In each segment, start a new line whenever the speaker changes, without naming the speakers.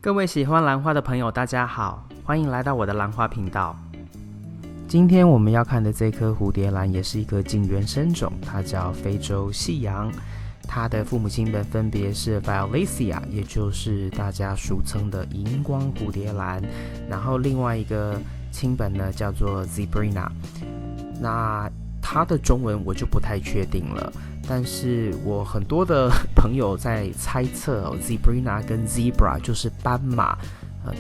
各位喜欢兰花的朋友大家好，欢迎来到我的兰花频道。今天我们要看的这颗蝴蝶兰也是一颗近原生种，它叫非洲细阳，它的父母亲们分别是 Violacea， 也就是大家俗称的荧光蝴蝶兰，然后另外一个亲本呢叫做 Zebrina。 那它的中文我就不太确定了，但是我很多的朋友在猜测Zebrina 跟 Zebra 就是斑马，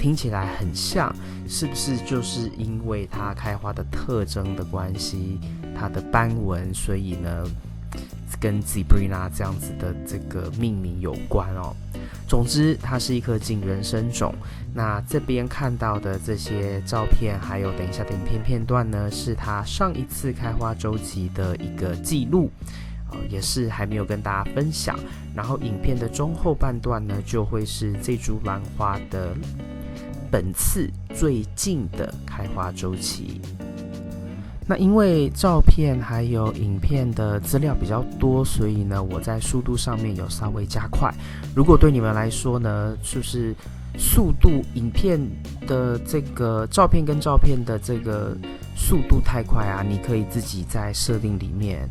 听起来很像，是不是就是因为它开花的特征的关系，它的斑纹，所以呢跟 Zebrina 这样子的这个命名有关哦。总之它是一颗近原生种。那这边看到的这些照片还有等一下的影片片段呢，是它上一次开花周期的一个记录，也是还没有跟大家分享。然后影片的中后半段呢，就会是这株兰花的本次最近的开花周期。那因为照片还有影片的资料比较多，所以呢我在速度上面有稍微加快。如果对你们来说呢，就是速度影片的这个照片跟照片的这个速度太快啊，你可以自己在设定里面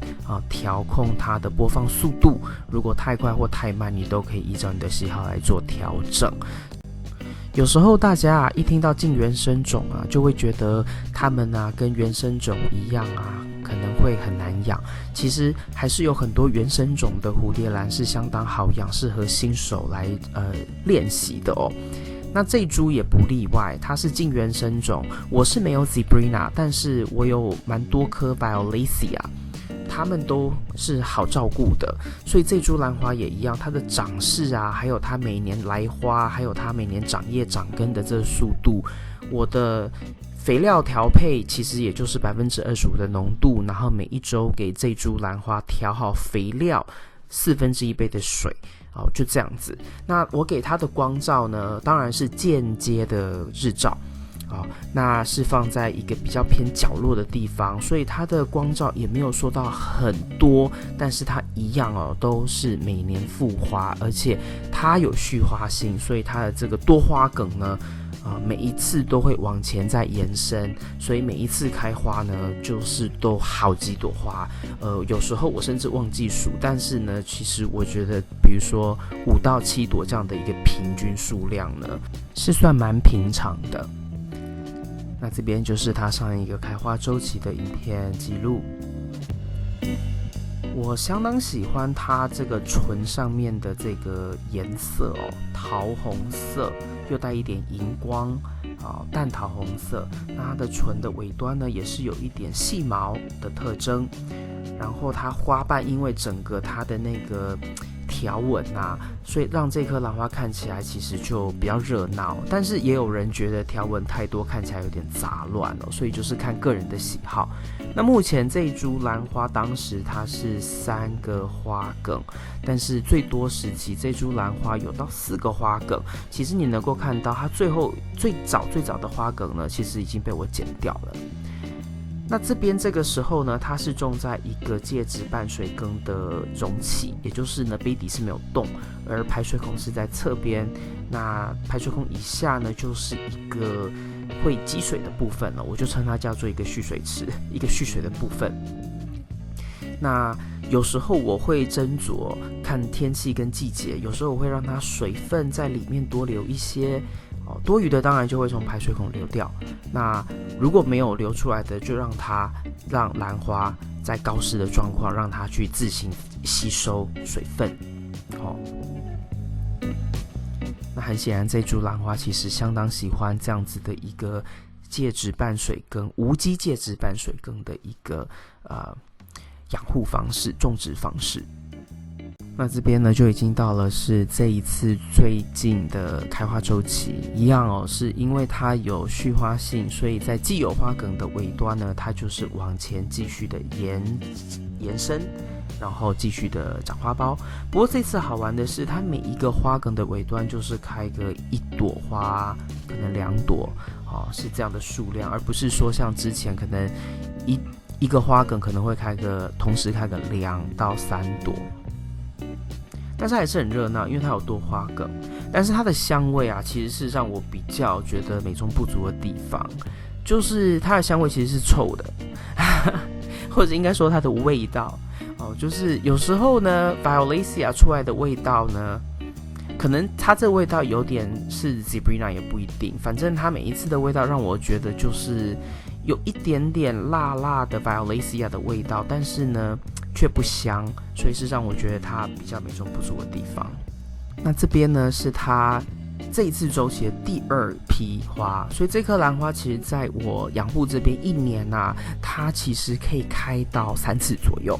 调控它的播放速度，如果太快或太慢，你都可以依照你的喜好来做调整。有时候大家一听到近原生种就会觉得它们跟原生种一样可能会很难养。其实还是有很多原生种的蝴蝶兰是相当好养，适合新手来练习的哦。那这一株也不例外，它是近原生种。我是没有 Zebrina， 但是我有蛮多颗 Violacea，它们都是好照顾的，所以这株兰花也一样，它的长势还有它每年来花，还有它每年长叶长根的这个速度，我的肥料调配其实也就是25%的浓度，然后每一周给这株兰花调好肥料1/4杯的水，就这样子。那我给它的光照呢，当然是间接的日照。那是放在一个比较偏角落的地方，所以它的光照也没有说到很多，但是它一样都是每年复花，而且它有续花性，所以它的这个多花梗呢每一次都会往前再延伸，所以每一次开花呢就是都好几朵花。有时候我甚至忘记数，但是呢其实我觉得比如说5到7朵这样的一个平均数量呢是算蛮平常的。那这边就是它上一个开花周期的影片记录。我相当喜欢它这个唇上面的这个颜色桃红色，又带一点荧光淡桃红色。那它的唇的尾端呢，也是有一点细毛的特征。然后它花瓣因为整个它的那个条纹所以让这颗兰花看起来其实就比较热闹，但是也有人觉得条纹太多看起来有点杂乱所以就是看个人的喜好。那目前这一株兰花当时它是3个花梗，但是最多时期这株兰花有到4个花梗。其实你能够看到它最早的花梗呢，其实已经被我剪掉了。那这边这个时候呢，它是种在一个介质半水耕的容器，也就是呢杯底是没有动，而排水孔是在侧边。那排水孔以下呢，就是一个会积水的部分了，我就称它叫做一个蓄水池，一个蓄水的部分。那有时候我会斟酌看天气跟季节，有时候我会让它水分在里面多留一些。多余的当然就会从排水孔流掉，那如果没有流出来的，就让兰花在高湿的状况，让它去自行吸收水分。那很显然这株兰花其实相当喜欢这样子的一个介质半水耕，无机介质半水耕的一个养护方式、种植方式。那这边呢就已经到了是这一次最近的开花周期，一样是因为它有续花性，所以在既有花梗的尾端呢，它就是往前继续的延伸，然后继续的长花苞。不过这次好玩的是，它每一个花梗的尾端就是开个1朵花，可能2朵是这样的数量，而不是说像之前可能一个花梗可能会同时开个2到3朵。但是还是很热闹，因为它有多花梗。但是它的香味啊，其实是让我比较觉得美中不足的地方，就是它的香味其实是臭的，或者应该说它的味道哦，就是有时候呢 Violacea 出来的味道呢，可能它这味道有点是 Zebrina 也不一定，反正它每一次的味道让我觉得就是有一点点辣辣的 Violacea 的味道，但是呢却不香，所以是让我觉得它比较美中不足的地方。那这边呢是它这一次周期的第2批花，所以这颗兰花其实在我养护这边1年啊，它其实可以开到3次左右。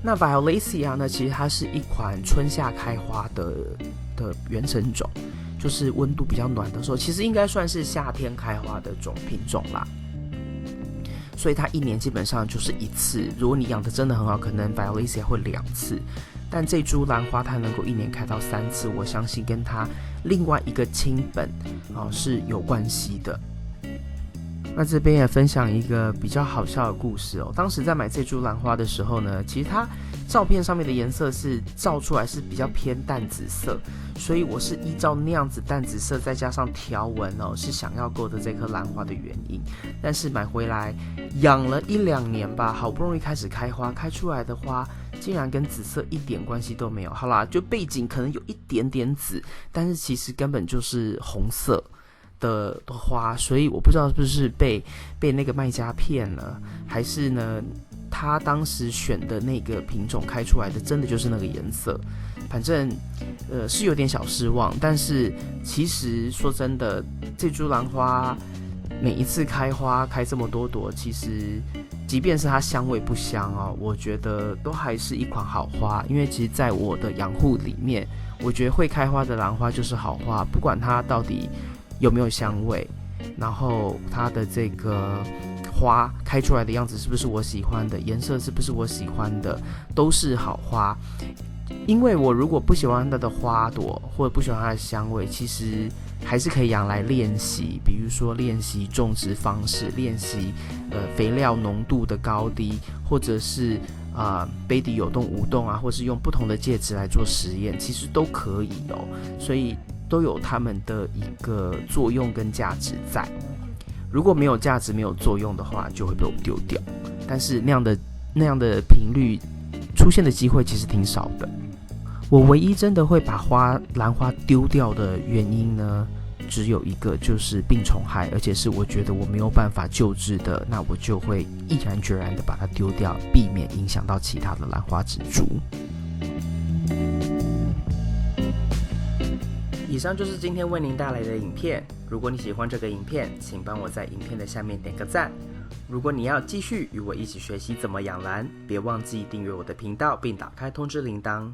那 Violacea 呢，其实它是一款春夏开花的原生种，就是温度比较暖的时候，其实应该算是夏天开花的品种啦。所以它1年基本上就是1次，如果你养的真的很好，可能 Violacea 会2次。但这株兰花它能够1年开到3次，我相信跟它另外一个亲本是有关系的。那这边也分享一个比较好笑的故事哦。当时在买这株兰花的时候呢，其实它照片上面的颜色是照出来是比较偏淡紫色，所以我是依照那样子淡紫色再加上条纹哦，是想要购的这颗兰花的原因。但是买回来养了1-2年吧，好不容易开始开花，开出来的花竟然跟紫色一点关系都没有。好啦，就背景可能有一点点紫，但是其实根本就是红色的花，所以我不知道是不是被那个卖家骗了，还是呢他当时选的那个品种开出来的真的就是那个颜色。反正是有点小失望，但是其实说真的，这株兰花每一次开花开这么多朵，其实即便是它香味不香哦，我觉得都还是一款好花。因为其实在我的养护里面，我觉得会开花的兰花就是好花，不管它到底有没有香味，然后它的这个花开出来的样子是不是我喜欢的，颜色是不是我喜欢的，都是好花。因为我如果不喜欢它的花朵，或者不喜欢它的香味，其实还是可以养来练习，比如说练习种植方式，练习肥料浓度的高低，或者是杯底有动无动啊，或是用不同的介质来做实验，其实都可以哦。所以都有它们的一个作用跟价值在。如果没有价值没有作用的话，就会被我丢掉。但是那样的频率出现的机会其实挺少的。我唯一真的会把兰花丢掉的原因呢，只有一个，就是病虫害，而且是我觉得我没有办法救治的，那我就会毅然决然的把它丢掉，避免影响到其他的兰花植株。以上就是今天为您带来的影片。如果你喜欢这个影片，请帮我在影片的下面点个赞。如果你要继续与我一起学习怎么养兰，别忘记订阅我的频道并打开通知铃铛。